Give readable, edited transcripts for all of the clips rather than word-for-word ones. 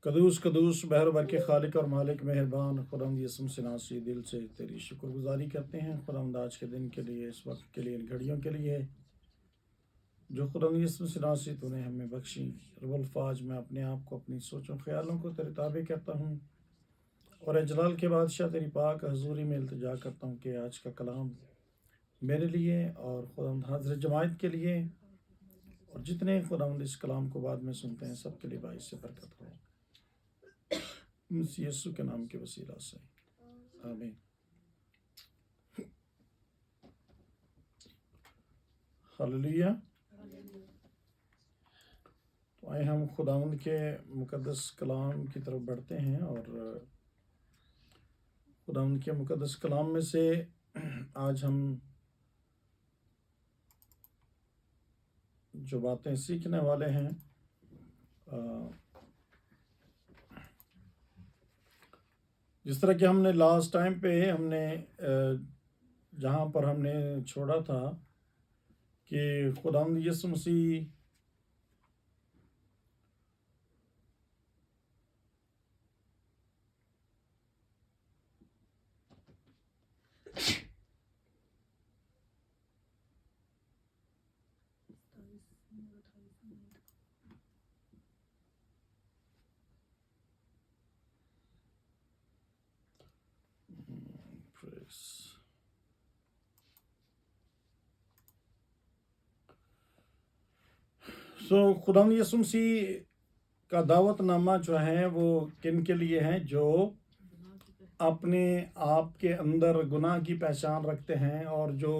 कदूस कदूस बहर बर के खालिक और मालिक मेहरबान खुदावंद यसुम से नासी दिल से तेरी शुक्रगुजारी करते हैं खुदावंद आज के दिन के लिए, इस वक्त के लिए, इन घड़ियों के लिए जो खुदावंद यसुम से नासी तूने हमें बख्शी। रबुल्फाज मैं अपने आप को, अपनी सोचों ख्यालों को तेरे ताबे करता हूँ और जलाल के बादशाह तेरी पाक हजूरी में इल्तिजा करता हूँ कि आज का कलाम मेरे लिए और खुदावंद हाज़िर जमात के लिए और जितने खुदावंद इस कलाम को बाद में सुनते हैं सबके लिए बाइस से बरकत हो, मसीह यीशु के नाम के वसीला से आमीन। हालेलुया। तो आए हम खुदावंद के मुकद्दस कलाम की तरफ बढ़ते हैं और खुदावंद के मुकद्दस कलाम में से आज हम जो बातें सीखने वाले हैं, जिस तरह कि हमने लास्ट टाइम पे हमने जहाँ पर हमने छोड़ा था कि खुदावंद यीशु मसीह खुदावंद यीशु मसीह का दावतनामा जो है वो किन के लिए है? जो अपने आप के अंदर गुनाह की पहचान रखते हैं और जो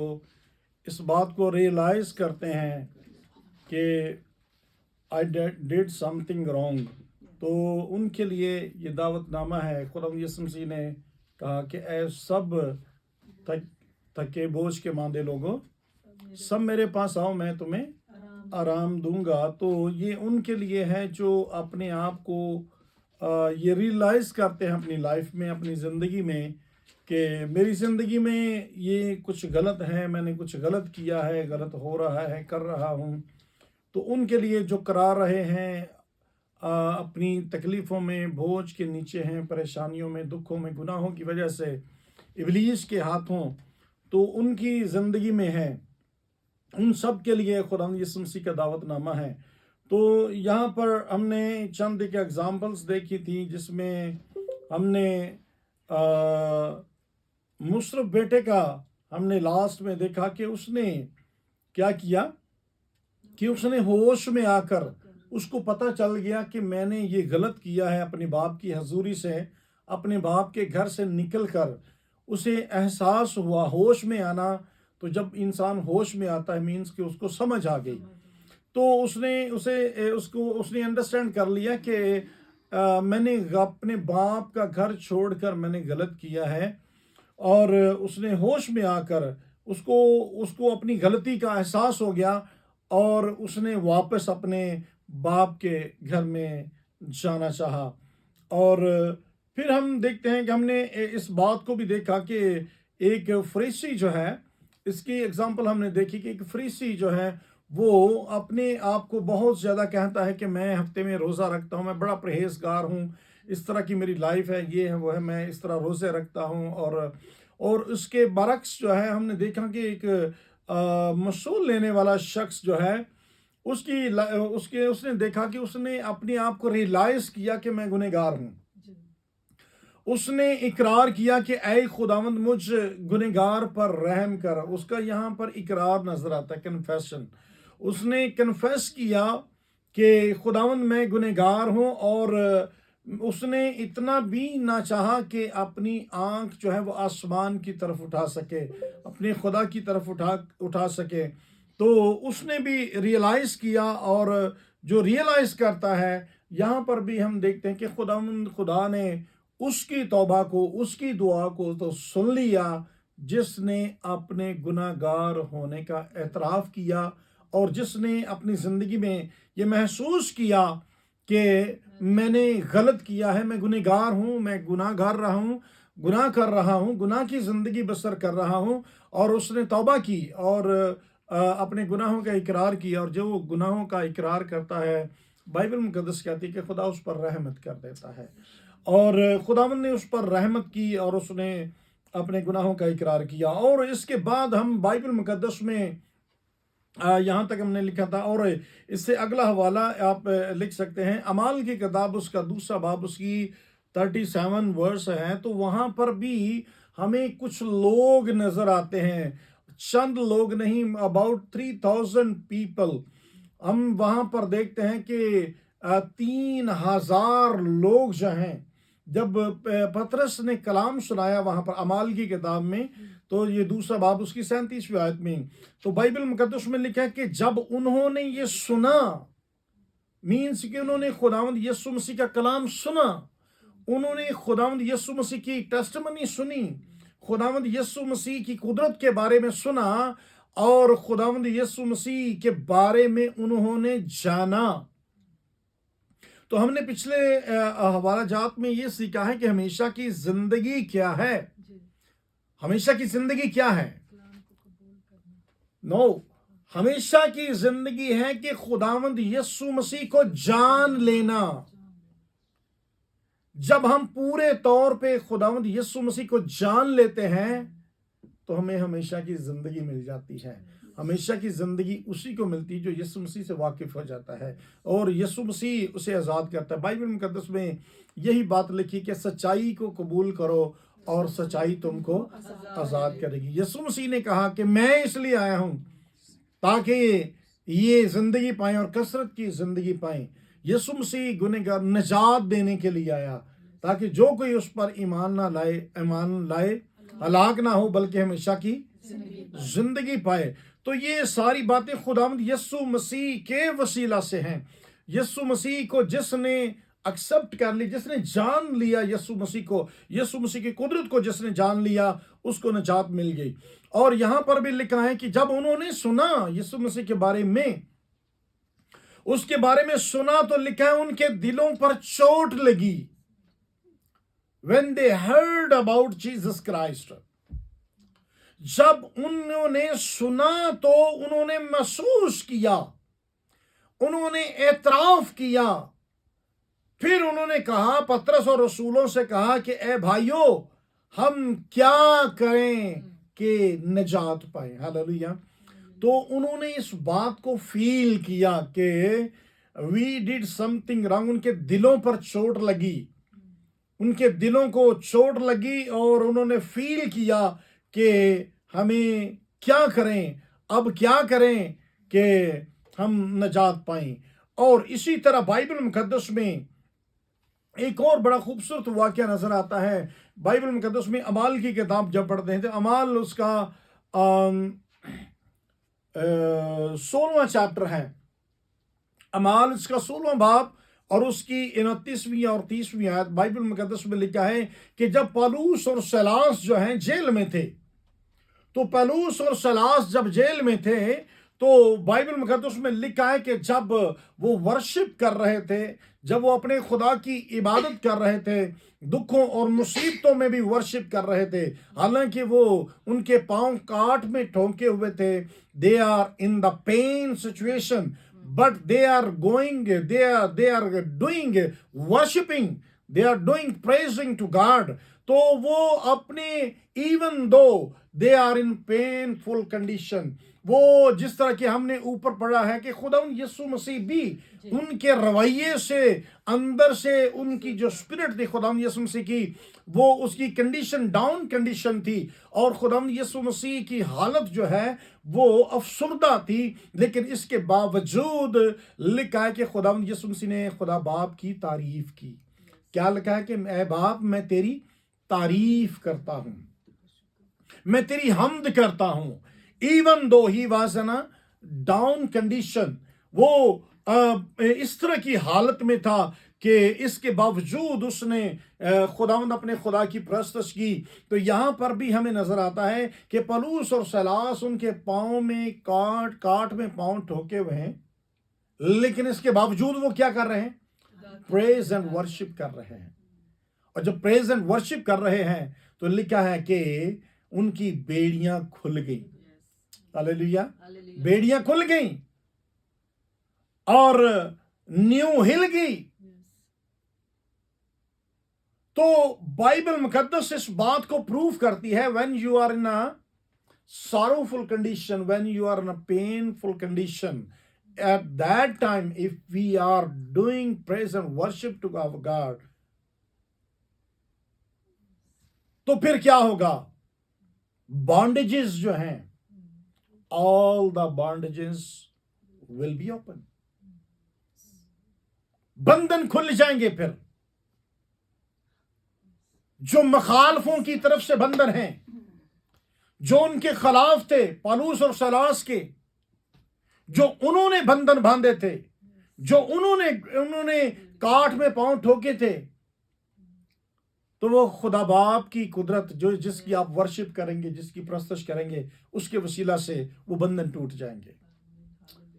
इस बात को रियलाइज करते हैं कि आई डिड समथिंग रॉन्ग, तो उनके लिए ये दावतनामा है। खुदावंद यीशु मसीह ने कहा कि ऐ सब थके बोझ के मांदे लोगों, सब मेरे पास आओ, मैं तुम्हें आराम दूंगा। तो ये उनके लिए है जो अपने आप को ये रियलाइज करते हैं अपनी लाइफ में, अपनी ज़िंदगी में कि मेरी ज़िंदगी में ये कुछ गलत है, मैंने कुछ गलत किया है, गलत हो रहा है, कर रहा हूँ। तो उनके लिए जो करा रहे हैं, अपनी तकलीफ़ों में, बोझ के नीचे हैं, परेशानियों में, दुखों में, गुनाहों की वजह से, इब्लीस के हाथों, तो उनकी ज़िंदगी में है, उन सब के लिए खुदावंद यीशु मसीह का दावतनामा है। तो यहाँ पर हमने चंद एक एग्जाम्पल्स देखी थी जिसमें हमने मुशर्रफ बेटे का हमने लास्ट में देखा कि उसने क्या किया कि उसने होश में आकर उसको पता चल गया कि मैंने ये गलत किया है। अपने बाप की हजूरी से, अपने बाप के घर से निकलकर उसे एहसास हुआ, होश में आना। तो जब इंसान होश में आता है मीन्स कि उसको समझ आ गई, तो उसने अंडरस्टैंड कर लिया कि मैंने अपने बाप का घर छोड़कर मैंने गलत किया है। और उसने होश में आकर उसको अपनी गलती का एहसास हो गया और उसने वापस अपने बाप के घर में जाना चाहा। और फिर हम देखते हैं कि हमने इस बात को भी देखा कि एक फरीसी जो है, इसकी एग्जाम्पल हमने देखी कि एक फरीसी जो है वो अपने आप को बहुत ज़्यादा कहता है कि मैं हफ्ते में रोज़ा रखता हूँ, मैं बड़ा परहेजगार हूँ, इस तरह की मेरी लाइफ है, ये है वो है, मैं इस तरह रोज़े रखता हूँ। और उसके बरक्स जो है हमने देखा कि एक मसूल लेने वाला शख्स जो है उसने देखा कि उसने अपने आप को रियलाइज किया कि मैं गुनहगार हूँ। उसने इकरार किया कि ऐ खुदावंद मुझ गुनहगार पर रहम कर। उसका यहाँ पर इकरार नजर आता है, कन्फेशन। उसने कन्फेस किया कि खुदावंद मैं गुनहगार हूँ और उसने इतना भी ना चाहा कि अपनी आंख जो है वो आसमान की तरफ उठा सके, अपने खुदा की तरफ उठा सके। तो उसने भी रियलाइज किया और जो रियलाइज करता है, यहाँ पर भी हम देखते हैं कि खुदा ने उसकी तौबा को, उसकी दुआ को तो सुन लिया, जिसने अपने गुनाहगार होने का एतराफ़ किया और जिसने अपनी ज़िंदगी में ये महसूस किया कि मैंने गलत किया है, मैं गुनहगार हूँ, मैं गुनाह कर रहा हूँ, गुनाह की ज़िंदगी बसर कर रहा हूँ। और उसने तौबा की और अपने गुनाहों का इकरार किया। और जो गुनाहों का इकरार करता है बाइबल मुकद्दस कहती है कि खुदा उस पर रहमत कर देता है, और खुदावंद ने उस पर रहमत की और उसने अपने गुनाहों का इकरार किया। और इसके बाद हम बाइबल मुकद्दस में यहाँ तक हमने लिखा था, और इससे अगला हवाला आप लिख सकते हैं, अमाल की किताब उसका दूसरा बाब उसकी 37 वर्स है। तो वहाँ पर भी हमें कुछ लोग नजर आते हैं, चंद लोग नहीं, अबाउट 3000 पीपल। हम वहाँ पर देखते हैं कि 3000 लोग जो हैं, जब पतरस ने कलाम सुनाया वहां पर अमाल की किताब में, तो ये दूसरा बाब उसकी 37वीं आयत में, तो बाइबल मुकद्दस में लिखा है कि जब उन्होंने ये सुना, मीन्स कि उन्होंने खुदावंद यीशु मसीह का कलाम सुना, उन्होंने खुदावंद यीशु मसीह की टेस्टिमनी सुनी, खुदावंद यीशु मसीह की कुदरत के बारे में सुना, और खुदावंद यीशु मसीह के बारे में उन्होंने जाना। तो हमने पिछले हवाला जात में ये सीखा है कि हमेशा की जिंदगी क्या है। हमेशा की जिंदगी क्या है? हमेशा की जिंदगी है कि खुदावंद यीशु मसीह को जान लेना। जब हम पूरे तौर पे खुदावंद यीशु मसीह को जान लेते हैं तो हमें हमेशा की जिंदगी मिल जाती है। हमेशा की जिंदगी उसी को मिलती है जो यीशु मसीह से वाकिफ हो जाता है और यीशु मसीह उसे आज़ाद करता है। बाइबल मुकद्दस में यही बात लिखी कि सच्चाई को कबूल करो और सच्चाई तुमको आज़ाद करेगी। यीशु मसीह ने कहा कि मैं इसलिए आया हूं ताकि ये जिंदगी पाएं और कसरत की जिंदगी पाएं। यीशु मसीह गुनहगार निजात देने के लिए आया ताकि जो कोई उस पर ईमान लाए हलाक ना हो बल्कि हमेशा की जिंदगी पाए। तो ये सारी बातें खुदावंद यीशु मसीह के वसीला से हैं। यीशु मसीह को जिसने एक्सेप्ट कर ली, जिसने जान लिया यीशु मसीह को, यीशु मसीह की कुदरत को जिसने जान लिया, उसको निजात मिल गई। और यहां पर भी लिखा है कि जब उन्होंने सुना यीशु मसीह के बारे में, उसके बारे में सुना, तो लिखा है उनके दिलों पर चोट लगी। When they heard about Jesus Christ, जब उन्होंने सुना तो उन्होंने महसूस किया, उन्होंने एतराफ किया। फिर उन्होंने कहा, पतरस और रसूलों से कहा कि ए भाइयों, हम क्या करें कि निजात पाए। हालेलुया। तो उन्होंने इस बात को फील किया कि वी डिड समथिंग रॉन्ग। उनके दिलों पर चोट लगी, उनके दिलों को चोट लगी और उन्होंने फील किया कि हमें क्या करें, अब क्या करें कि हम निजात पाएं। और इसी तरह बाइबल मुकद्दस में एक और बड़ा खूबसूरत वाक़या नजर आता है। बाइबल मुकद्दस में अमाल की किताब जब पढ़ते हैं तो अमाल उसका 16वां चैप्टर है। अमाल उसका 16वां बाब और उसकी 29वीं और 30वीं आयत बाइबल मुकद्दस में लिखा है कि जब पौलुस और सीलास जो हैं जेल में थे, तो पौलुस और सीलास जब जेल में थे तो बाइबल मुकद्दस में लिखा है कि जब वो वर्शिप कर रहे थे, जब वो अपने खुदा की इबादत कर रहे थे, दुखों और मुसीबतों में भी वर्शिप कर रहे थे, हालांकि वो उनके पांव काट में ठोंके हुए थे, they are in the pain situation, but they are doing worshiping, they are doing praising to God। तो वो अपने even though they are in painful condition, वो जिस तरह की हमने ऊपर पढ़ा है कि खुदा यीशु मसीह भी उनके रवैये से, अंदर से उनकी जो स्पिरिट थी खुदा यीशु मसीह की, वो उसकी कंडीशन डाउन कंडीशन थी और खुदा यीशु मसीह की हालत जो है वो अफसुर्दा थी। लेकिन इसके बावजूद लिखा है कि खुदा यीशु मसीह ने खुदा बाप की तारीफ की। क्या लिखा है कि ऐ बाप, मैं तेरी तारीफ करता हूं, मैं तेरी हमद करता हूं। Even though he was in a down condition, वो इस तरह की हालत में था कि इसके बावजूद उसने खुदावंद अपने खुदा की परस्तश की। तो यहां पर भी हमें नजर आता है कि पौलुस और सीलास उनके पांव में काट में पांव ठोके हुए हैं, लेकिन इसके बावजूद वो क्या कर रहे हैं? प्रेज एंड वर्शिप कर रहे हैं। और जब प्रेज एंड वर्शिप कर रहे हैं तो लिखा है कि उनकी बेड़ियां खुल गई। हालेलुया। बेड़ियां खुल गई और नींव हिल गई। तो बाइबल मुकद्दस इस बात को प्रूव करती है, when you are in a sorrowful condition, when you are in a painful condition, at that time if we are doing praise and worship to our God, तो फिर क्या होगा? bondages जो हैं, all the bondages will be open, बंधन खुल जाएंगे। फिर जो मखालफों की तरफ से बंधन हैं, जो उनके खिलाफ थे, पौलुस और सीलास के, जो उन्होंने बंधन बांधे थे, जो उन्होंने काठ में पांव ठोके थे, तो वो खुदा बाप की कुदरत, जो जिसकी आप वर्शिप करेंगे, जिसकी प्रस्तुत करेंगे, उसके वसीला से वो बंधन टूट जाएंगे,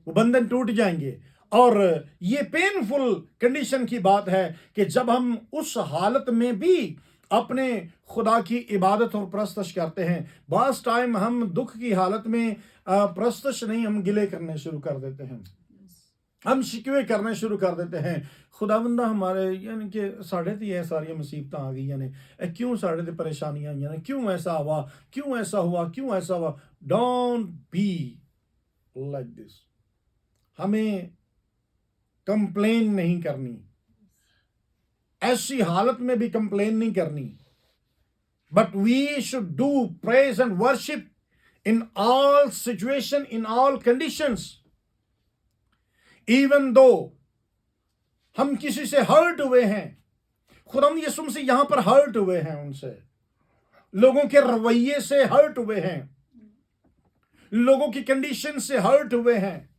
वो बंधन टूट जाएंगे। और ये पेनफुल कंडीशन की बात है कि जब हम उस हालत में भी अपने खुदा की इबादत और प्रस्तुत करते हैं, बास टाइम हम दुख की हालत में प्रस्तुत नहीं, हम गिले करने शुरू कर देते हैं, हम शिकवे करने शुरू कर देते हैं। खुदावंदा हमारे यानी कि साढ़े तो ये सारी मुसीबत आ गई, यानी क्यों साढ़े ते परेशानियां आई, यानी क्यों ऐसा हुआ, क्यों ऐसा हुआ, क्यों ऐसा हुआ। Don't be like this. हमें कंप्लेन नहीं करनी, ऐसी हालत में भी कंप्लेन नहीं करनी, but we should do praise and worship in all situation, in all conditions. Even though हम किसी से हर्ट हुए हैं, खुदा यीशु मसीह यहां पर हर्ट हुए हैं, उनसे, लोगों के रवैये से हर्ट हुए हैं, लोगों की कंडीशन से हर्ट हुए हैं।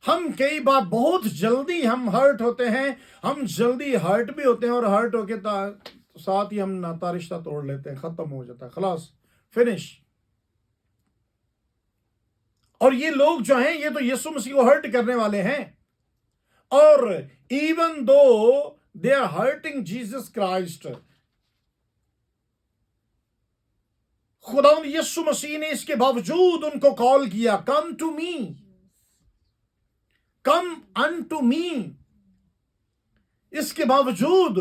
हम कई बार बहुत जल्दी हम हर्ट होते हैं, हम जल्दी हर्ट भी होते हैं, और हर्ट होके साथ ही हम नाता रिश्ता तोड़ लेते हैं, खत्म हो जाता है, खलास, फिनिश। और ये लोग जो हैं, ये तो यीशु मसीह को हर्ट करने वाले हैं, और even though they are hurting Jesus Christ, खुदा यीशु मसीह ने इसके बावजूद उनको कॉल किया, come to me, come unto मी। इसके बावजूद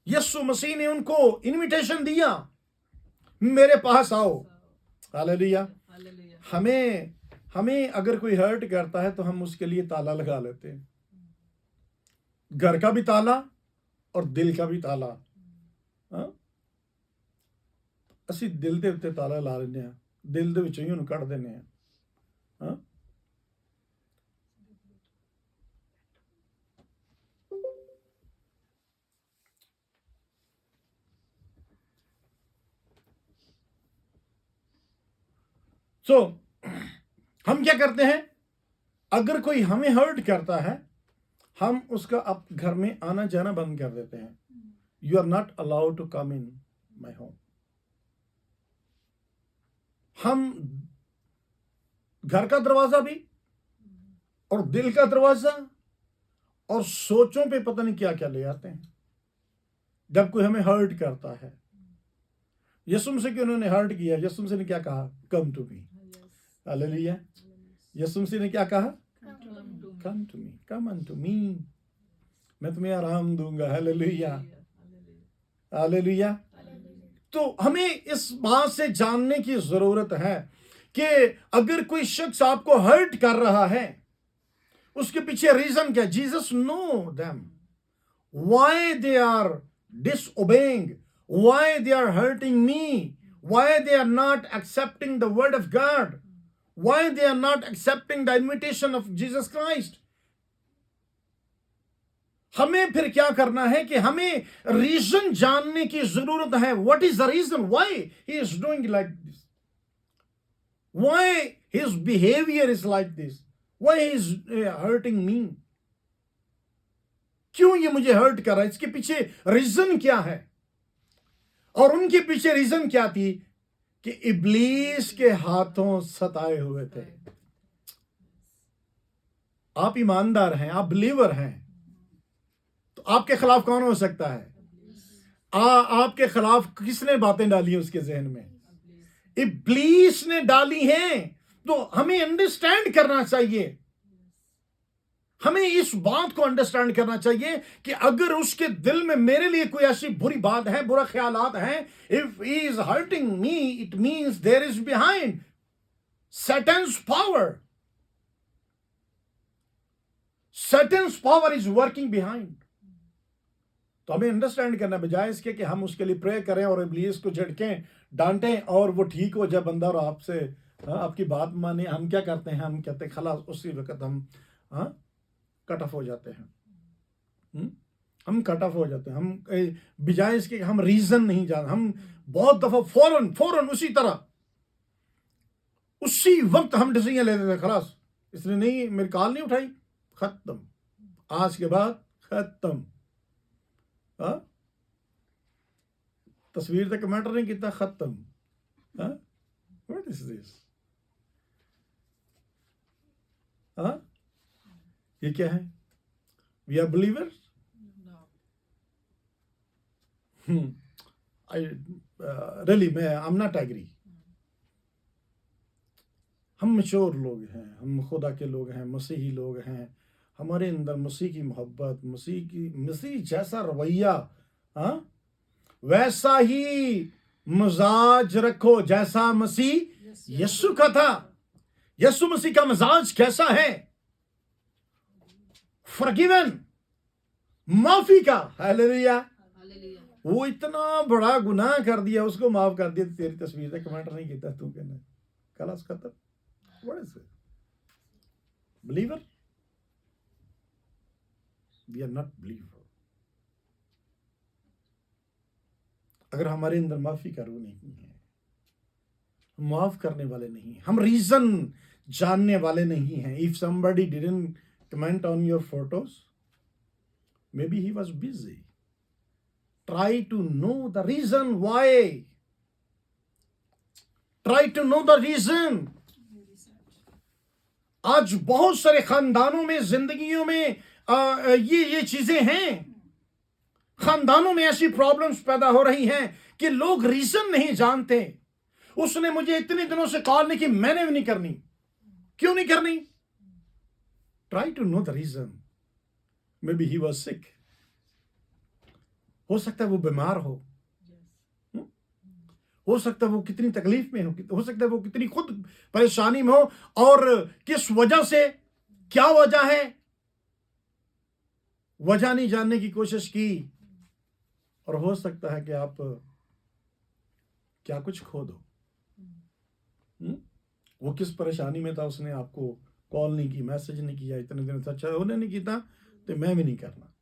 यीशु मसीह ने उनको इनविटेशन दिया, मेरे पास आओ। हालेलुया। हमें अगर कोई हर्ट करता है तो हम उसके लिए ताला लगा लेते हैं, घर का भी ताला और दिल का भी ताला। ਅਸੀਂ ਦਿਲ ਦੇ ਉੱਤੇ ਤਾਲਾ ਲਾ ਲੈਂਦੇ ਹਾਂ, ਦਿਲ ਦੇ ਵਿੱਚੋਂ ਹੀ ਉਹਨੂੰ ਕੱਢ ਦਿੰਦੇ ਹਾਂ। सो हम क्या करते हैं, अगर कोई हमें हर्ट करता है, हम उसका अब घर में आना जाना बंद कर देते हैं। You are not allowed to come in my home. हम घर का दरवाजा भी और दिल का दरवाजा और सोचों पे पता नहीं क्या क्या ले आते हैं जब कोई हमें हर्ट करता है। यीशु मसीह को उन्होंने हर्ट किया, यीशु मसीह ने क्या कहा, कम टू मी। हालेलुया। यीशु मसीह ने क्या कहा, come to me, come unto मी, मैं तुम्हें आराम दूंगा। Hallelujah, hallelujah. तो हमें इस बात से जानने की जरूरत है कि अगर कोई शख्स आपको हर्ट कर रहा है, उसके पीछे रीजन क्या। Jesus know them, why they are disobeying, why they are hurting me, why they are not accepting the word of God, why they are not accepting the invitation of Jesus Christ. हमें फिर क्या करना है कि हमें reason जानने की जरूरत है। What is the reason why he is doing like this, why his behaviour is like this, why he is hurting me, क्यों ये मुझे हर्ट कर रहा है, इसके पीछे रीजन क्या है। और उनके पीछे रीजन क्या थी कि इब्लीस के हाथों सताए हुए थे। आप ईमानदार हैं, आप बिलीवर हैं, तो आपके खिलाफ कौन हो सकता है। आपके खिलाफ किसने बातें डाली हैं उसके जहन में, इब्लीस ने डाली हैं। तो हमें अंडरस्टैंड करना चाहिए हमें इस बात को अंडरस्टैंड करना चाहिए कि अगर उसके दिल में मेरे लिए कोई ऐसी बुरी बात है, बुरा ख्यालात हैं, if he is hurting me, it means there is behind Satan's power. Satan's power is working behind. तो हमें अंडरस्टैंड करना बजाय इसके कि हम उसके लिए प्रे करें और इब्लीस को झटकें, डांटें और वो ठीक हो जाए बंदा और आपसे आपकी बात माने। हम क्या करते हैं, हम कहते हैं खलास, उसी वक्त हम कट ऑफ हो जाते हैं। हम कट ऑफ हो जाते हैं। हम बजाय इसके हम रीजन नहीं जानते, हम बहुत दफा फौरन उसी तरह उसी वक्त हम डिसीजन लेते थे, खलास इसने नहीं मेरी कॉल नहीं उठाई, खत्म, आज के बाद खत्म। तस्वीर तक मैटर नहीं किया, खत्म। What is this? ये क्या है? We are believers? रियली मैं आई एम नॉट एग्री। हम मैच्योर लोग हैं, हम खुदा के लोग हैं, मसीही लोग हैं, हमारे अंदर मसीह की मोहब्बत, मसीह जैसा रवैया, वैसा ही मिजाज रखो जैसा मसीह यीशु का था। यीशु मसीह का मिजाज कैसा है? फॉरगिवन, माफी का। हालेलुया। वो इतना बड़ा गुनाह कर दिया, उसको माफ कर दिया, तेरी तस्वीर से कमेंट नहीं किया तू, कहना खलास खत्म। What is it? Believer? We are not believer. अगर हमारे अंदर माफी का रूह नहीं है, हम माफ करने वाले नहीं हैं, हम रीजन जानने वाले नहीं हैं। If somebody didn't comment on your photos, maybe he was busy. Try to know the reason why. Try to know the reason. आज बहुत सारे खानदानों में, जिंदगियों में ये चीजें हैं। खानदानों में ऐसी प्रॉब्लम्स पैदा हो रही हैं कि लोग रीजन नहीं जानते। उसने मुझे इतने दिनों से कॉल नहीं की, मैंने भी नहीं करनी। क्यों नहीं करनी? Try to know the reason. Maybe he was sick. हो सकता है वो बीमार हो सकता है वो कितनी तकलीफ में हो सकता है वो कितनी खुद परेशानी में हो, और किस वजह से, क्या वजह है, वजह नहीं जानने की कोशिश की, और हो सकता है कि आप क्या कुछ खो दो। वो किस परेशानी में था, उसने आपको कॉल नहीं की, मैसेज नहीं किया इतने दिन से, अच्छा उन्हें नहीं किया तो मैं भी नहीं करना।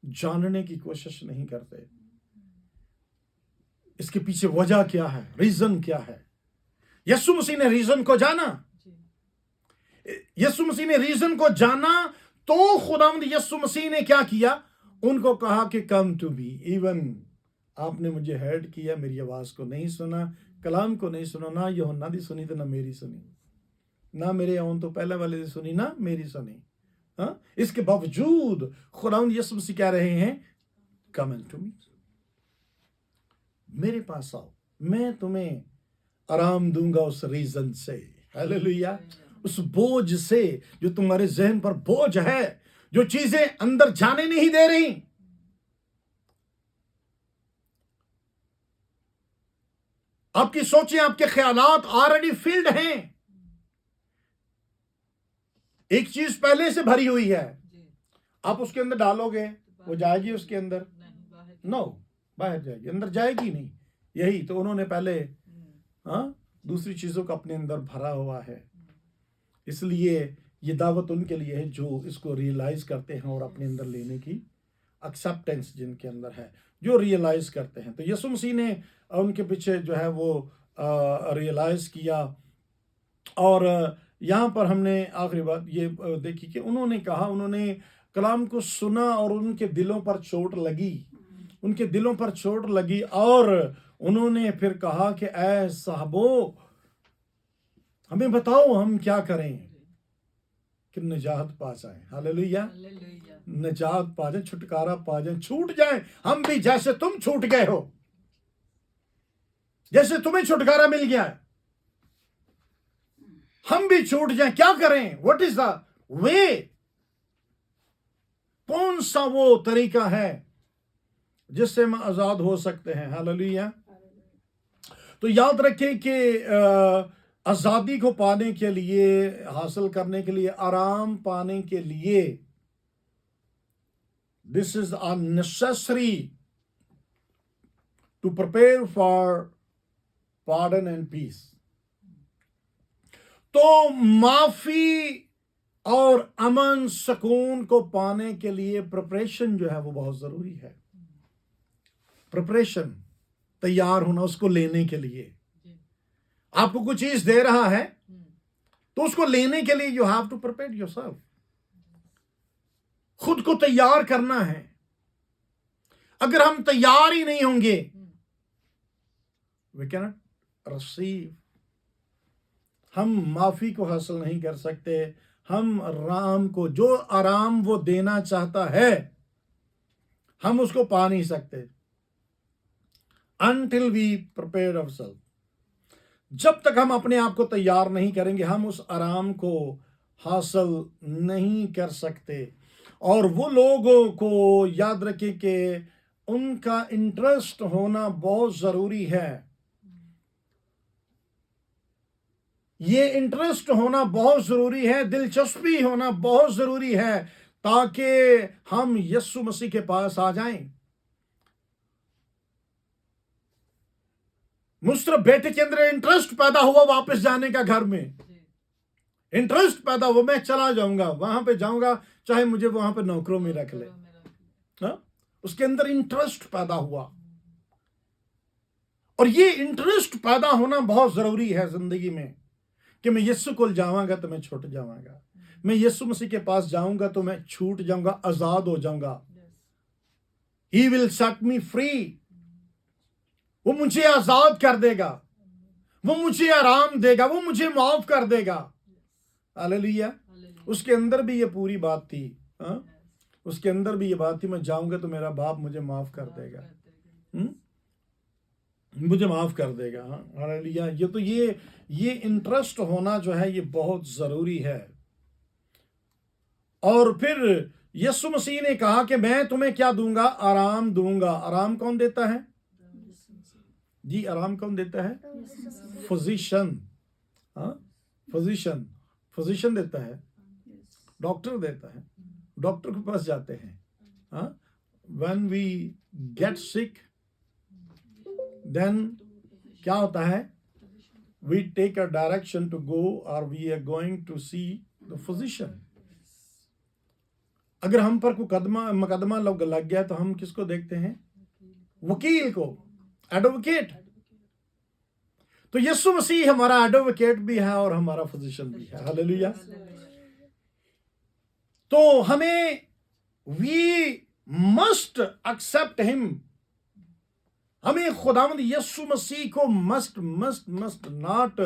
जानने की कोशिश नहीं करते इसके पीछे वजह क्या है, रीजन क्या है। यीशु मसीह ने रीजन को जाना। यीशु मसीह ने रीजन को जाना तो खुदावंद यीशु मसीह ने क्या किया? उनको कहा कि कम टू बी। इवन आपने मुझे हर्ट किया, मेरी आवाज को नहीं सुना, कलाम को नहीं सुना, ना यूहन्ना दी सुनी तो ना मेरी सुनी, ना मेरे आउन तो पहले वाले दी सुनी, ना मेरी सुनी। इसके बावजूद खुदावंद यीशु मसीह कह रहे हैं कम टू मी, मेरे पास आओ, मैं तुम्हें आराम दूंगा उस रीजन से। हालेलुया। उस बोझ से जो तुम्हारे जहन पर बोझ है, जो चीजें अंदर जाने नहीं दे रही। आपकी सोचें, आपके ख्यालात ऑलरेडी फिल्ड हैं। एक चीज पहले से भरी हुई है, आप उसके अंदर डालोगे, वो जाएगी उसके अंदर? नो, बाहर जाएगी, अंदर जाएगी नहीं। यही तो उन्होंने पहले दूसरी चीजों का अपने अंदर भरा हुआ है। इसलिए ये दावत उनके लिए है जो इसको रियलाइज करते हैं और अपने अंदर लेने की एक्सेप्टेंस जिनके अंदर है, जो रियलाइज करते हैं। तो यीशु मसीह ने उनके पीछे जो है वो रियलाइज किया। और यहाँ पर हमने आखिरी बात ये देखी कि उन्होंने कहा, उन्होंने कलाम को सुना और उनके दिलों पर चोट लगी, उनके दिलों पर चोट लगी, और उन्होंने फिर कहा कि ऐ साहबो, हमें बताओ हम क्या करें कि निजात पा जाए। हालेलुया। निजात पा जाए, छुटकारा पा जाए, छूट जाए हम भी, जैसे तुम छूट गए हो, जैसे तुम्हें छुटकारा मिल गया है, हम भी छूट जाए। क्या करें? व्हाट इज द वे, कौन सा वो तरीका है जिससे हम आजाद हो सकते हैं। हालेलुया। तो याद रखें कि आजादी को पाने के लिए, हासिल करने के लिए, आराम पाने के लिए, this is a necessary to prepare for pardon and peace. तो माफी और अमन सुकून को पाने के लिए प्रिपरेशन जो है वो बहुत जरूरी है। प्रिपरेशन, तैयार होना उसको लेने के लिए। आपको कुछ चीज दे रहा है तो उसको लेने के लिए you have to prepare yourself. खुद को तैयार करना है। अगर हम तैयार ही नहीं होंगे, वी कैन नॉट रिसीव। हम माफी को हासिल नहीं कर सकते। हम राम को, जो आराम वो देना चाहता है, हम उसको पा नहीं सकते until we prepare ourselves। जब तक हम अपने आप को तैयार नहीं करेंगे, हम उस आराम को हासिल नहीं कर सकते। और वो लोगों को याद रखें कि उनका इंटरेस्ट होना बहुत जरूरी है। ये इंटरेस्ट होना बहुत जरूरी है, दिलचस्पी होना बहुत जरूरी है, ताकि हम यीशु मसीह के पास आ जाएं। मुझे बेटे के अंदर इंटरेस्ट पैदा हुआ वापस जाने का, घर में इंटरेस्ट पैदा हुआ, मैं चला जाऊंगा, वहां पे जाऊंगा, चाहे मुझे वहां पे नौकरों में रख ले। उसके अंदर इंटरेस्ट पैदा हुआ। और ये इंटरेस्ट पैदा होना बहुत जरूरी है जिंदगी में, कि मैं यीशु को जाऊंगा तो मैं छूट जाऊंगा, मैं यीशु मसीह के पास जाऊंगा तो मैं छूट जाऊंगा, आजाद हो जाऊंगा। He will set me free. वो मुझे आजाद कर देगा, वो मुझे आराम देगा, वो मुझे माफ कर देगा। हालेलुया। उसके अंदर भी ये पूरी बात थी। उसके अंदर भी ये बात थी, मैं जाऊंगा तो मेरा बाप मुझे माफ कर देगा। मुझे माफ कर देगा। हालेलुया। ये तो ये इंटरेस्ट होना जो है ये बहुत जरूरी है। और फिर यीशु मसीह ने कहा कि मैं तुम्हें क्या दूंगा? आराम दूंगा। आराम कौन देता है जी? आराम कौन देता है? फिजिशियन। फिजिशियन, फिजिशियन देता है, डॉक्टर देता है। डॉक्टर के पास जाते हैं। When we get sick, then क्या होता है? We take a direction to go, और we are going to see the physician. अगर हम पर कोई मुकदमा लग गया तो हम किसको देखते हैं? वकील को, एडवोकेट। तो यीशु मसीह हमारा एडवोकेट भी है और हमारा फिजिशियन भी है। हालेलुया। तो हमें, वी मस्ट एक्सेप्ट हिम। हमें खुदावंद यीशु मसीह को must must must, not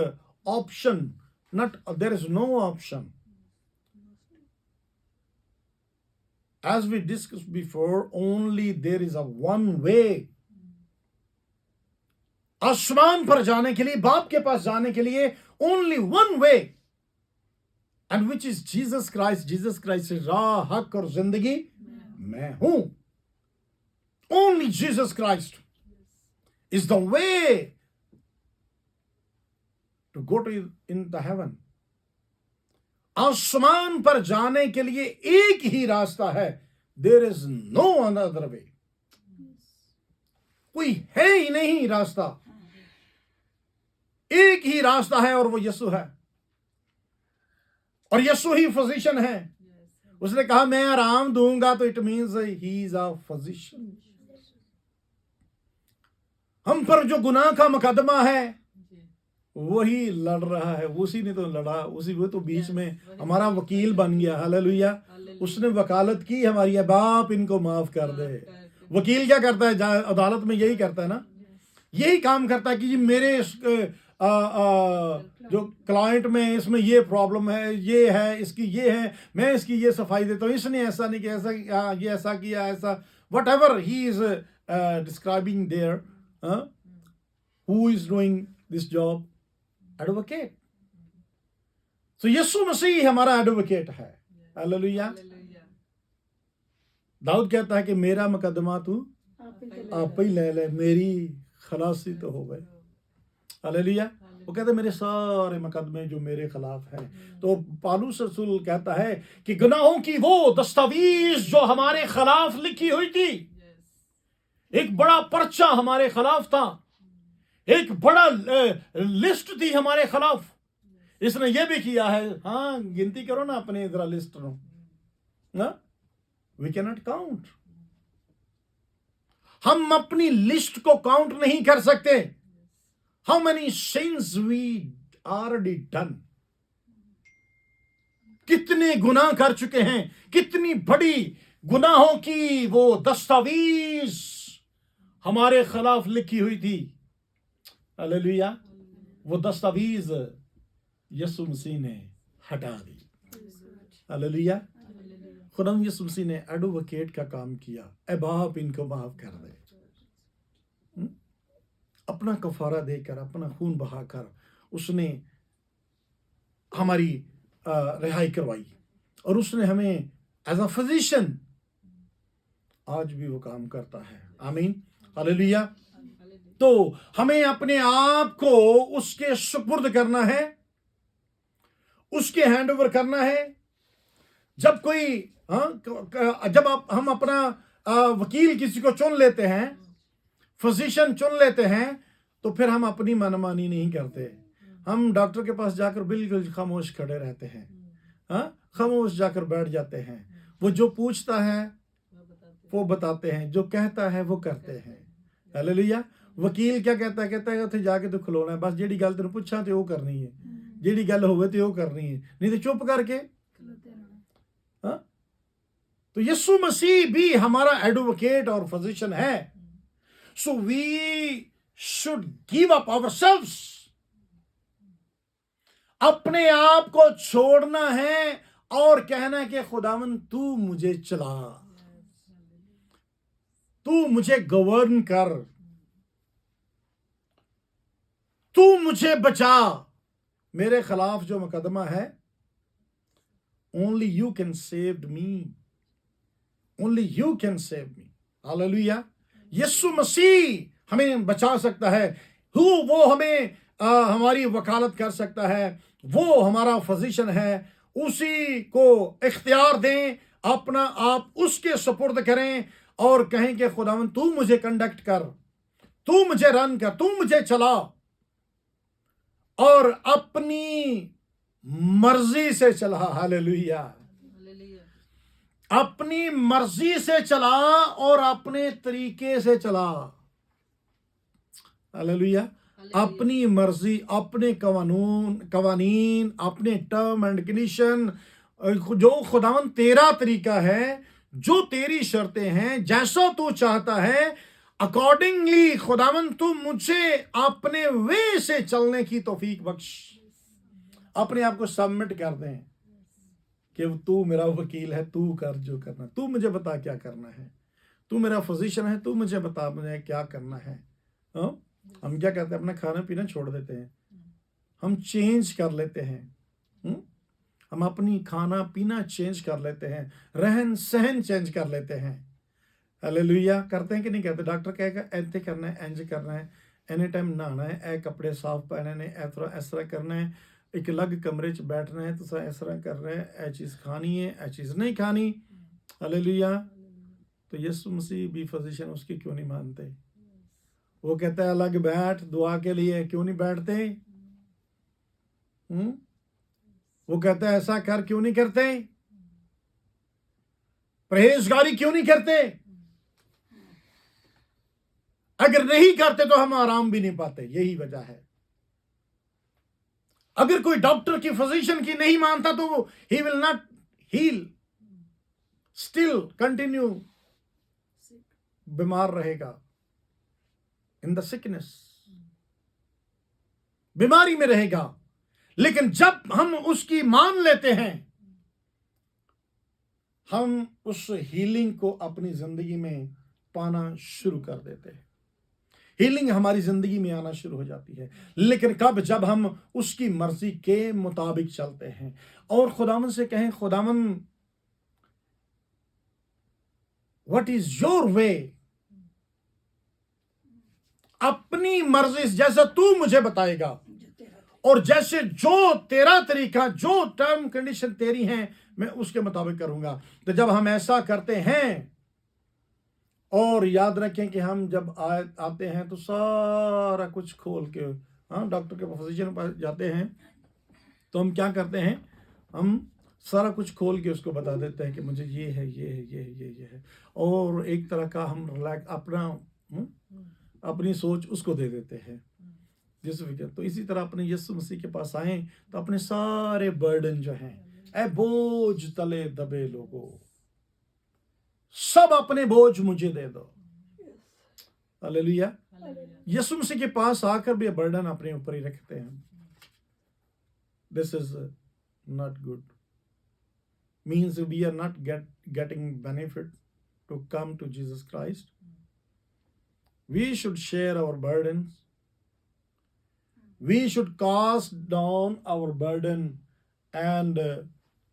option, not, there is no option. As we discussed before, only there is a one way। आसमान पर जाने के लिए, बाप के पास जाने के लिए, only one way, and which is Jesus Christ। Jesus Christ is राह, हक और जिंदगी मैं हूं। Only Jesus Christ is the way to go to in the heaven। आसमान पर जाने के लिए एक ही रास्ता है। There is no another way. कोई है ही नहीं रास्ता, एक ही रास्ता है और वो यीशु है। और यीशु ही फिजिशियन है। उसने कहा मैं आराम दूंगा, तो it means he is a physician. हम पर जो गुनाह का मुकदमा है वही लड़ रहा है, उसी ने तो लड़ा, उसी वो तो बीच में हमारा वकील बन गया। हालेलुया। उसने वकालत की हमारी, बाप इनको माफ कर दे। वकील क्या करता है अदालत में? यही करता है ना, यही काम करता है कि जी मेरे जो क्लाइंट में इसमें ये प्रॉब्लम है, ये है, इसकी ये है, मैं इसकी ये सफाई देता हूँ, इसने ऐसा नहीं किया, ऐसा ये ऐसा किया, ऐसा whatever he is describing there, who is doing this job? Advocate. तो यीशु मसीह हमारा एडवोकेट है। हालेलुया। दाऊद कहता है कि मेरा मुकदमा तू आप ही ले ले, मेरी खलासी तो हो गई। हालेलुया। वो कहते हैं मेरे सारे मुकदमे जो मेरे खिलाफ हैं। तो पौलुस रसूल कहता है कि गुनाहों की वो दस्तावेज जो हमारे खिलाफ लिखी हुई थी, एक बड़ा पर्चा हमारे खिलाफ था, एक बड़ा लिस्ट थी हमारे खिलाफ, इसने ये भी किया है। हाँ, गिनती करो ना अपने जरा लिस्ट ना, वी कैन नॉट काउंट। हम अपनी लिस्ट को काउंट नहीं कर सकते। How many sins we already done, कितने गुनाह कर चुके हैं, कितनी बड़ी गुनाहों की वो दस्तावेज हमारे खिलाफ लिखी हुई थी। हालेलुया। वो दस्तावेज यीशु मसीह ने हटा दी। हालेलुया। खुदा यीशु मसीह ने एडवोकेट का काम किया। ए बाप, इनको माफ कर दे। अपना कफारा देकर, अपना खून बहाकर उसने हमारी रिहाई करवाई, और उसने हमें एज अ फिजिशियन आज भी वो काम करता है। आमीन, हालेलुया। तो हमें अपने आप को उसके सुपुर्द करना है, उसके हैंड ओवर करना है। जब कोई हम अपना वकील किसी को चुन लेते हैं, फिजिशियन चुन लेते हैं, तो फिर हम अपनी मनमानी नहीं करते। हम डॉक्टर के पास जाकर बिल्कुल खामोश खड़े रहते हैं, खामोश जाकर बैठ जाते हैं। वो जो पूछता है वो बताते हैं, जो कहता है वो करते हैं। हालेलुया। वकील क्या कहता है? कहता है उत्थे जाके तो खलोना है, बस जेड़ी गल तेन पूछा तो वो करनी है, जेड़ी गल होवे तो वो करनी है, नहीं तो चुप करके। हाँ, तो यीशु मसीह भी हमारा एडवोकेट और फिजिशियन है। So we should give up ourselves. अपने आप को छोड़ना है और कहना है कि खुदावन तू मुझे चला, तू मुझे गवर्न कर, तू मुझे बचा। मेरे खिलाफ जो मुकदमा है, only you can save me, only you can save me. Hallelujah. यीशु मसीह हमें बचा सकता है। वो हमें हमारी वकालत कर सकता है। वो हमारा फिजिशियन है। उसी को इख्तियार दें, अपना आप उसके सुपुर्द करें और कहें कि खुदावन तू मुझे कंडक्ट कर, तू मुझे रन कर, तू मुझे चला, और अपनी मर्जी से चला। हालेलुया। अपनी मर्जी से चला और अपने तरीके से चला। हालेलुया। अपनी मर्जी, अपने कवानीन, अपने टर्म एंड कंडीशन, जो खुदावन तेरा तरीका है, जो तेरी शर्तें हैं, जैसा तू चाहता है, अकॉर्डिंगली खुदावन तू मुझे अपने वे से चलने की तौफीक बख्श। अपने आप को सबमिट कर दें कि तू मेरा वकील है, तू कर जो करना, तू मुझे बता क्या करना है, तू मेरा फिजिशियन है, तू मुझे बता मुझे क्या करना है। हम क्या कहते हैं? अपना खाना पीना छोड़ देते हैं, हम चेंज कर लेते हैं। हम अपनी खाना पीना चेंज कर लेते हैं, रहन सहन चेंज कर लेते हैं। हालेलुया। करते हैं कि नहीं करते? डॉक्टर कहेगा ऐसे करना है, इंज करना है, एनी टाइम नहाना है, ए कपड़े साफ पहने ने, इस तरह करना है, एक अलग कमरे च बैठना है, तो इस तरह करना है, ए चीज़ खानी है, ए चीज़ नहीं खानी। हालेलुया। तो यीशु मसीह भी फिजिशियन, उसकी क्यों नहीं मानते? वो कहता है अलग बैठ दुआ के लिए, क्यों नहीं बैठते? वो कहता है ऐसा कर, क्यों नहीं करते? परहेजगारी क्यों नहीं करते? अगर नहीं करते तो हम आराम भी नहीं पाते। यही वजह है। अगर कोई डॉक्टर की, फिजिशियन की नहीं मानता तो he will not heal, still continue बीमार रहेगा, इन द सिकनेस, बीमारी में रहेगा। लेकिन जब हम उसकी मान लेते हैं, हम उस हीलिंग को अपनी जिंदगी में पाना शुरू कर देते हैं। हीलिंग हमारी जिंदगी में आना शुरू हो जाती है। लेकिन कब? जब हम उसकी मर्जी के मुताबिक चलते हैं और खुदावन से कहें खुदावन व्हाट इज योर वे, अपनी मर्जी जैसा तू मुझे बताएगा और जैसे जो तेरा तरीका, जो टर्म कंडीशन तेरी हैं, मैं उसके मुताबिक करूंगा। तो जब हम ऐसा करते हैं, और याद रखें कि हम जब आते हैं तो सारा कुछ खोल के, हाँ, डॉक्टर के फिजिशियन के पास जाते हैं तो हम क्या करते हैं, हम सारा कुछ खोल के उसको बता देते हैं कि मुझे ये है, ये है, ये है, ये है, और एक तरह का हम रिलैक्स अपनी सोच उसको दे देते हैं जिस वजह। तो इसी तरह अपने यीशु मसीह के पास आए तो अपने सारे बर्डन जो हैं, ए बोझ तले दबे लोगों, सब अपने बोझ मुझे दे दो। हालेलुया। यीशु मसीह के पास आकर भी बर्डन अपने ऊपर ही रखते हैं। This is not good, means we are not getting benefit to come to Jesus Christ. We should share our burdens. We should cast down our burden and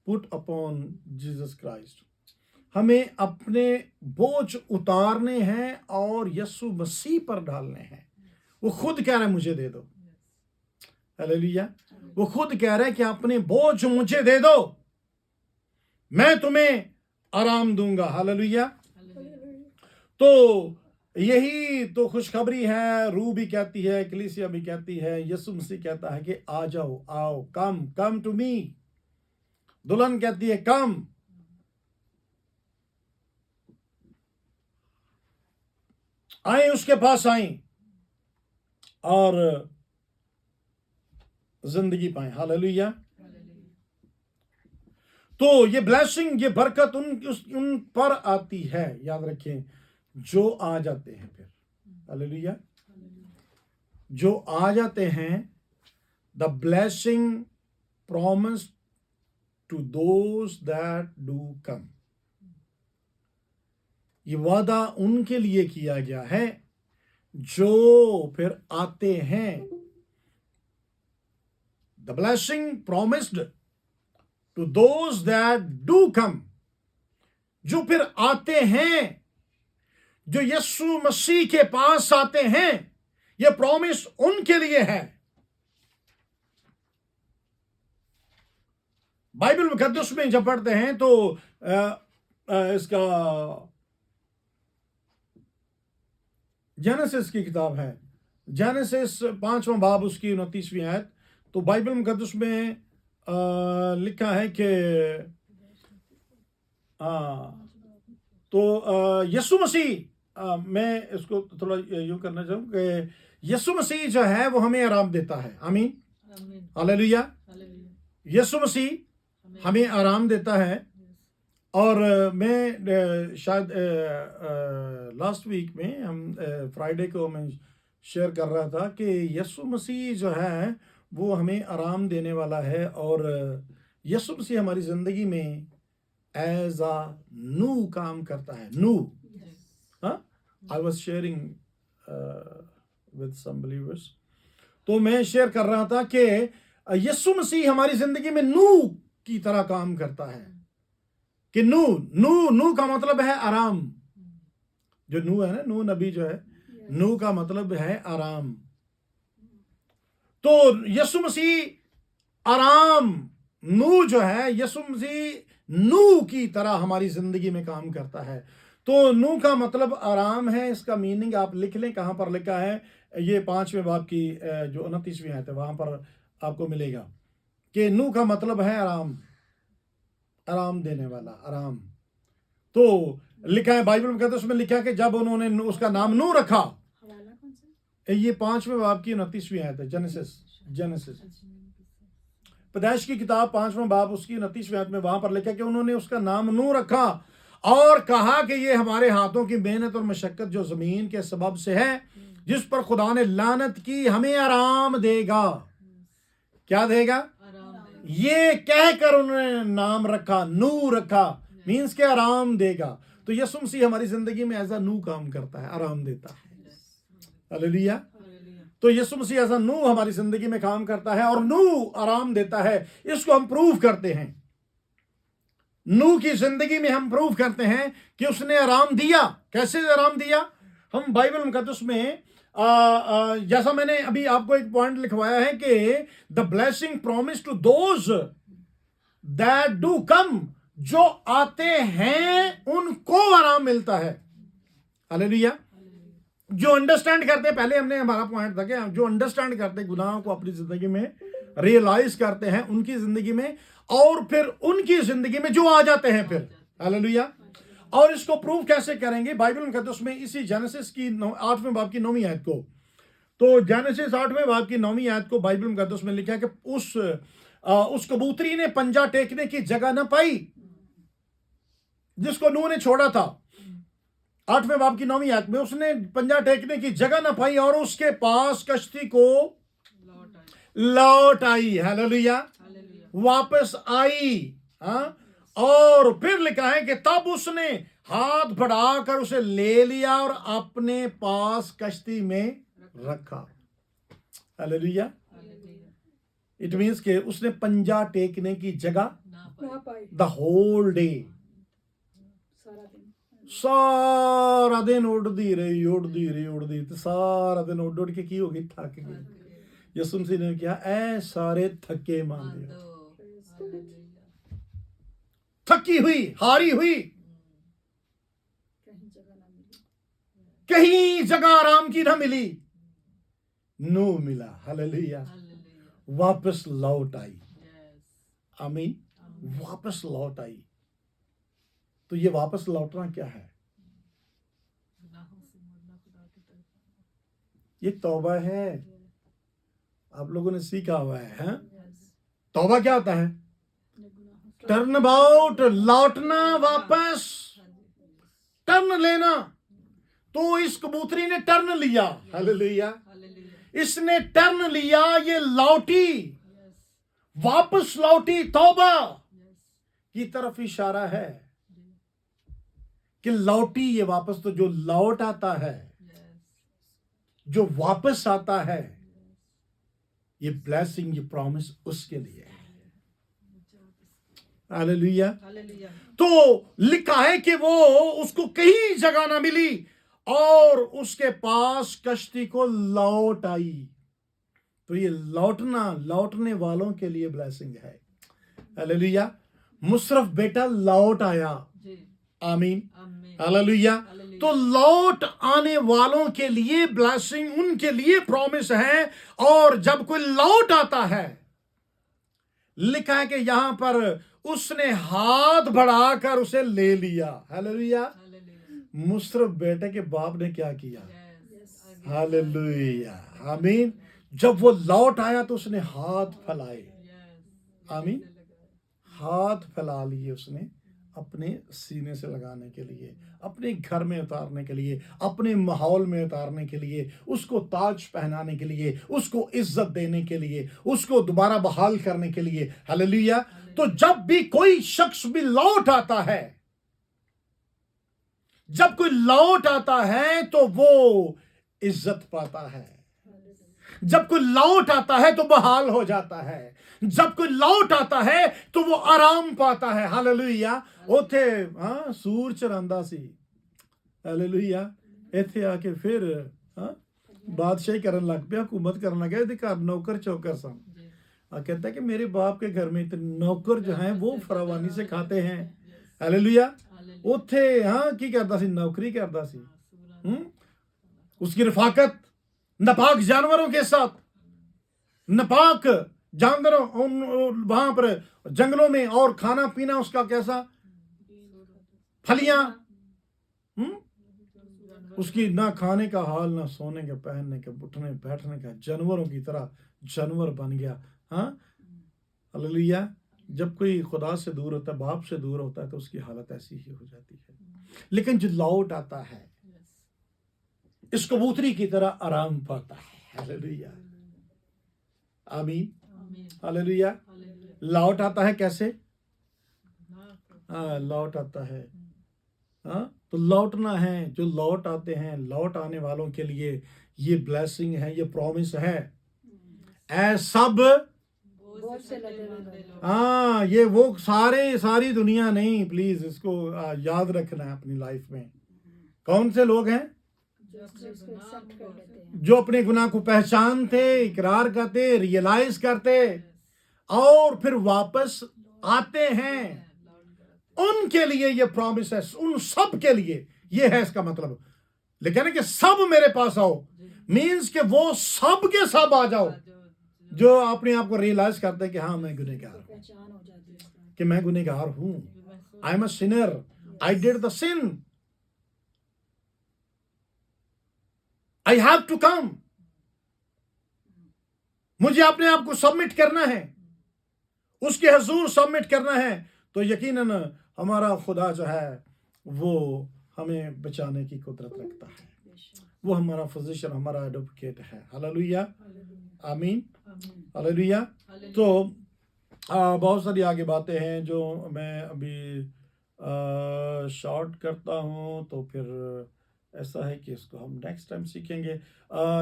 put upon Jesus Christ. हमें अपने बोझ उतारने हैं और यीशु मसीह पर डालने हैं। वो खुद कह रहा है मुझे दे दो। हालेलुया। वो खुद कह रहा है कि अपने बोझ मुझे दे दो, मैं तुम्हें आराम दूंगा। हालेलुया। तो यही तो खुशखबरी है। रूह भी कहती है, कलीसिया भी कहती है, यीशु मसीह कहता है कि आ जाओ, आओ, कम टू मी। दुल्हन कहती है कम। आए उसके पास, आए और जिंदगी पाए। हालेलुया। तो ये ब्लेसिंग, ये बरकत उन पर आती है, याद रखें, जो आ जाते हैं फिर। हालेलुया। जो आ जाते हैं, the blessing promised to those that do come. ये वादा उनके लिए किया गया है जो फिर आते हैं। The blessing promised to those that do come, जो फिर आते हैं, जो यीशु मसीह के पास आते हैं, यह प्रॉमिस उनके लिए है। बाइबल मुकद्दस में जब पढ़ते हैं तो इसका जेनेसिस की किताब है, जेनेसिस 5वां बाब उसकी 29वीं आयत। तो बाइबल मुकद्दस में लिखा है कि तो यीशु मसीह, मैं इसको थोड़ा यूं करना चाहूँ कि यीशु मसीह जो है वो हमें आराम देता है। आमीन, हालेलुया। यीशु मसीह हमें आराम देता है। और मैं शायद लास्ट वीक में हम फ्राइडे को मैं शेयर कर रहा था कि यीशु मसीह जो है वो हमें आराम देने वाला है, और यीशु मसीह हमारी ज़िंदगी में एज अ न्यू काम करता है। New, I was sharing with some believers, तो मैं शेयर कर रहा था कि यीशु मसीह हमारी ज़िंदगी में न्यू की तरह काम करता है। कि नू का मतलब है आराम। जो नू है ना, नू नबी जो है, नू का मतलब है आराम। तो यीशु मसीह आराम, नू जो है, यीशु मसीह नू की तरह हमारी जिंदगी में काम करता है। तो नू का मतलब आराम है। इसका मीनिंग आप लिख लें, कहां पर लिखा है, ये 5वें बाब की जो 29वीं आयत है वहां पर आपको मिलेगा कि नू का मतलब है आराम, आराम देने वाला, आराम। तो लिखा है बाइबल में, कहते हैं उसमें लिखा है कि जब उन्होंने उसका नाम नू रखा, ये 5वें बाब की 29वीं आयत है, जेनेसिस पैदाइश की किताब 5वां बाब उसकी 29वीं आयत में, वहां पर लिखा कि उन्होंने उसका नाम नू रखा और कहा कि ये हमारे हाथों की मेहनत और मशक्कत जो जमीन के सबब से है, जिस पर खुदा ने लानत की, हमें आराम देगा। क्या देगा? ये कहकर उन्होंने नाम रखा, नू रखा, मीन्स के आराम देगा। तो यीशु मसीह हमारी जिंदगी में ऐसा नू काम करता है, आराम देता है। हालेलुया। तो यीशु मसीह ऐसा नू हमारी जिंदगी में काम करता है और नू आराम देता है। इसको हम प्रूव करते हैं। नूह की जिंदगी में हम प्रूव करते हैं कि उसने आराम दिया। कैसे आराम दिया? हम बाइबल मुकद्दस में जैसा मैंने अभी आपको एक पॉइंट लिखवाया है कि the blessing promise to those that do come, जो आते हैं उनको आराम मिलता है। हालेलुया। जो अंडरस्टैंड करते, पहले हमने हमारा पॉइंट था कि जो अंडरस्टैंड करते गुनाहों को अपनी जिंदगी में, रियलाइज करते हैं उनकी जिंदगी में, और फिर उनकी जिंदगी में जो आ जाते हैं फिर। हालेलुया। और इसको प्रूव कैसे करेंगे? बाइबल मुकद्दस में इसी जेनेसिस की 8वें बाब की 9वीं आयत को, तो जेनेसिस 8वें बाब की 9वीं आयत को बाइबल मुकद्दस में लिखा है कि उस कबूतरी ने पंजा टेकने की जगह ना पाई जिसको नूह ने छोड़ा था। 8वें बाब की 9वीं आयत में उसने पंजा टेकने की जगह ना पाई और उसके पास कश्ती को लौट आई। हालेलुया। वापस आई। हाँ, और फिर लिखा है कि तब उसने हाथ बढ़ाकर उसे ले लिया और अपने पास कश्ती में रखा। हालेलुया। इट मीन्स के उसने पंजा टेकने की जगह द होल डे, सारा दिन उड़ती रही तो सारा दिन उड़ के की होगी, थक गई। यसुम मसीह ने क्या, ऐ सारे थके मांदे हो, थकी हुई, हारी हुई, कहीं जगह आराम की ना मिली, नूह मिला। हालेलुया। वापस लौट आई। आमीन। वापस लौट आई। तो ये वापस लौटना क्या है? ये तौबा है। आप लोगों ने सीखा हुआ है? तौबा क्या होता है? टर्न अबाउट, लौटना, वापस, टर्न लेना। तो इस कबूतरी ने टर्न लिया। हालेलुया। इसने टर्न लिया, ये लौटी, वापस लौटी। तौबा की तरफ इशारा है कि लौटी ये वापस। तो जो लौट आता है, जो वापस आता है, ये ब्लेसिंग, ये प्रॉमिस उसके लिए है। हालेलुया। तो लिखा है कि वो उसको कहीं जगह ना मिली और उसके पास कश्ती को लौट आई। तो ये लौटना, लौटने वालों के लिए ब्लेसिंग है। हालेलुया। मुशर्रफ बेटा लौट आया। आमीन। हालेलुया। तो लौट आने वालों के लिए ब्लेसिंग, उनके लिए प्रॉमिस है। और जब कोई लौट आता है, लिखा है कि यहां पर उसने हाथ बढ़ाकर उसे ले लिया। हालेलुया। मुशर्रफ बेटे के बाप ने क्या किया? हालेलुया। आमीन। जब वो लौट आया तो उसने हाथ फैलाए। आमीन। हाथ फैला लिए उसने अपने सीने से लगाने के लिए, अपने घर में उतारने के लिए, अपने माहौल में उतारने के लिए, उसको ताज पहनाने के लिए, उसको इज्जत देने के लिए, उसको दोबारा बहाल करने के लिए। हालेलुया। तो जब भी कोई शख्स भी लौट आता है, जब कोई लौट आता है तो वो इज्जत पाता है। जब कोई लौट आता है तो बहाल हो जाता है। जब कोई लौट आता है तो वो आराम पाता है। हालेलुया। उथे हाँ सूर चरांदा सी। हालेलुया। इथे आके फिर हाँ बादशाही करन लग पिया, हुकूमत करन लग गया। इहदे घर नौकर चौकर सन। कहता है कि मेरे बाप के घर में इतने नौकर जो हैं वो फरावानी से खाते हैं। हालेलुया। उथे हाँ की करता सी, नौकरी करता सी। उसकी रफाकत नापाक जानवरों के साथ, नापाक जानवरों वहां पर जंगलों में, और खाना पीना उसका कैसा, फलियां, उसकी ना खाने का हाल, ना सोने का, पहनने का, उठने बैठने का, जानवरों की तरह जानवर बन गया। हाँ हालेलुया। जब कोई खुदा से दूर होता है, बाप से दूर होता है, तो उसकी हालत ऐसी ही हो जाती है। लेकिन जो लौट आता है, इस कबूतरी की तरह आराम पाता है। हालेलुया। आमीन। हालेलुया। लौट आता है कैसे? लौट आता है तो लौटना है। जो लौट आते हैं, लौट आने वालों के लिए ये ब्लेसिंग है, ये प्रॉमिस है। ऐ सब बहुत से लगे हुए लोग। हाँ, ये वो सारी दुनिया नहीं, प्लीज इसको याद रखना है अपनी लाइफ में। कौन से लोग हैं? जो इसको एक्सेप्ट कर लेते हैं, जो अपने गुनाह को पहचानते, इकरार करते, रियलाइज करते और फिर वापस आते हैं, उनके लिए ये प्रॉमिस है, उन सब के लिए ये है इसका मतलब। लेकिन कि सब मेरे पास आओ मीन्स कि वो सब के सब आ जाओ जो अपने आप को रियलाइज करते हैं कि हाँ मैं गुनहगार हूं, पहचान हो जाती है इसका। कि मैं गुनहगार हूं, I am a sinner, I did the sin, I have to come. मुझे अपने आप को सबमिट करना है, उसके हुजूर सबमिट करना है, तो यकीनन हमारा खुदा जो है वो हमें बचाने की कुदरत रखता है। वो हमारा फिजिशियन, हमारा एडवोकेट है। हालेलुया, आमीन, हालेलुया। तो बहुत सारी आगे बातें हैं जो मैं अभी शॉर्ट करता हूँ, तो फिर ऐसा है कि इसको हम नेक्स्ट टाइम सीखेंगे।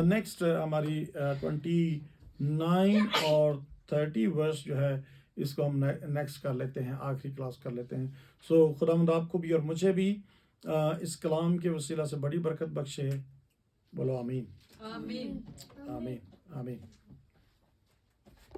नेक्स्ट हमारी 29 और 30 वर्स जो है इसको हम नेक्स्ट कर लेते हैं, आखिरी क्लास कर लेते हैं। सो खुदावंद आपको भी और मुझे भी इस कलाम के वसीला से बड़ी बरकत बख्शे। बोलो आमीन, आमीन। आमीन, आमीन।